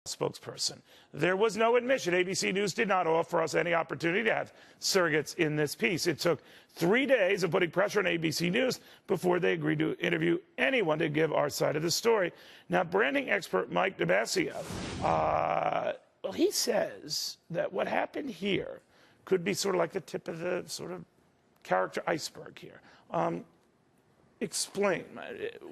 spokesperson. There was no admission. ABC News did not offer us any opportunity to have surrogates in this piece. It took 3 days of putting pressure on ABC News before they agreed to interview anyone to give our side of the story. Now, branding expert Mike Dimassimo, well, he says that what happened here could be sort of like the tip of the sort of character iceberg here. Explain.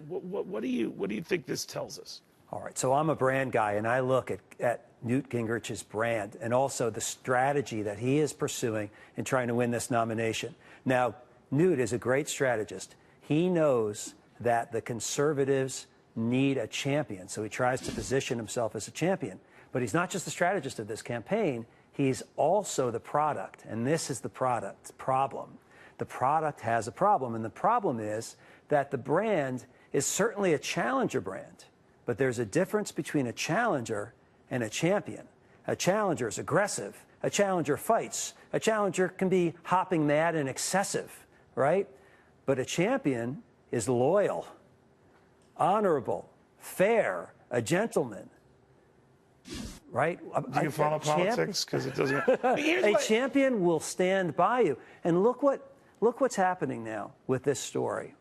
What do you think this tells us? All right, so I'm a brand guy, and I look at Newt Gingrich's brand and also the strategy that he is pursuing in trying to win this nomination. Now, Newt is a great strategist. He knows that the conservatives need a champion, so he tries to position himself as a champion. But he's not just the strategist of this campaign, he's also the product, and this is the product's problem. The product has a problem, and the problem is that the brand is certainly a challenger brand. But there's a difference between a challenger and a champion. A challenger is aggressive. A challenger fights. A challenger can be hopping mad and excessive, right? But a champion is loyal, honorable, fair, a gentleman, right? Do you follow politics? Because it doesn't. A champion will stand by you. And look what's happening now with this story.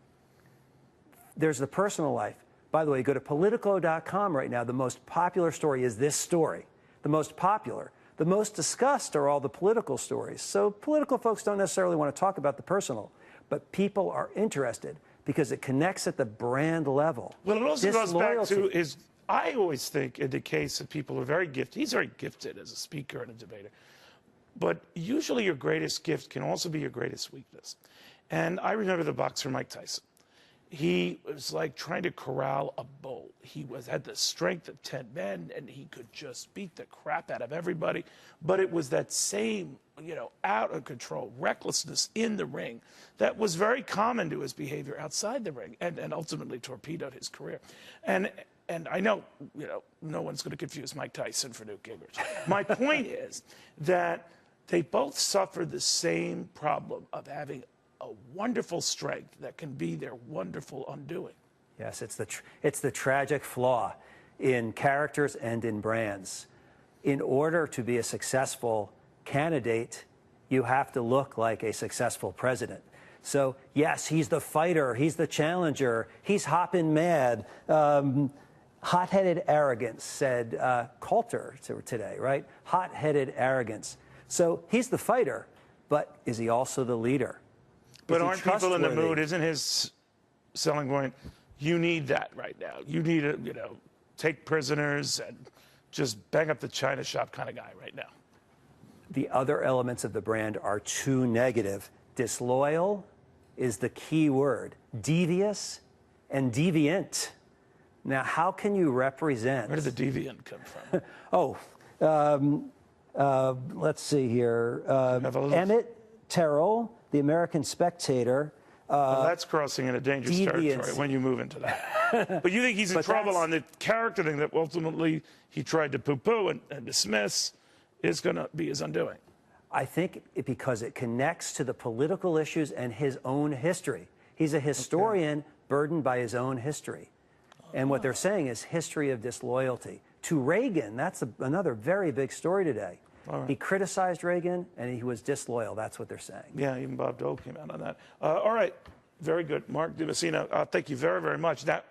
There's the personal life. By the way, go to Politico.com right now. The most popular story is this story. The most popular. The most discussed are all the political stories. So political folks don't necessarily want to talk about the personal, but people are interested because it connects at the brand level. Well, it also goes back to I always think in the case of people who are very gifted, he's very gifted as a speaker and a debater, but usually your greatest gift can also be your greatest weakness. And I remember the boxer Mike Tyson. He was like trying to corral a bull. He had the strength of 10 men, and he could just beat the crap out of everybody. But it was that same, out of control recklessness in the ring that was very common to his behavior outside the ring, and ultimately torpedoed his career. And I know, no one's going to confuse Mike Tyson for Newt Gingrich. My point is that they both suffered the same problem of having a wonderful strength that can be their wonderful undoing. Yes, it's the tragic flaw in characters and in brands. In order to be a successful candidate, you have to look like a successful president. So, yes, he's the fighter, he's the challenger, he's hopping mad. Hot-headed arrogance, said Coulter today, right? Hot-headed arrogance. So he's the fighter, but is he also the leader? But aren't people in the mood? Isn't his selling point, you need that right now? You need to, take prisoners and just bang up the China shop kind of guy right now. The other elements of the brand are too negative. Disloyal is the key word. Devious and deviant. Now, how can you represent... Where did the deviant come from? Let's see here. Emmett Terrell, the American Spectator. Well, that's crossing into dangerous territory when you move into that. But you think he's in trouble on the character thing that ultimately he tried to poo-poo and dismiss is going to be his undoing? I think because it connects to the political issues and his own history. He's a historian burdened by his own history. And what they're saying is history of disloyalty. To Reagan, that's another very big story today. Right. He criticized Reagan, and he was disloyal. That's what they're saying. Yeah, even Bob Dole came out on that. All right. Very good. Mark Dimassimo, thank you very, very much. That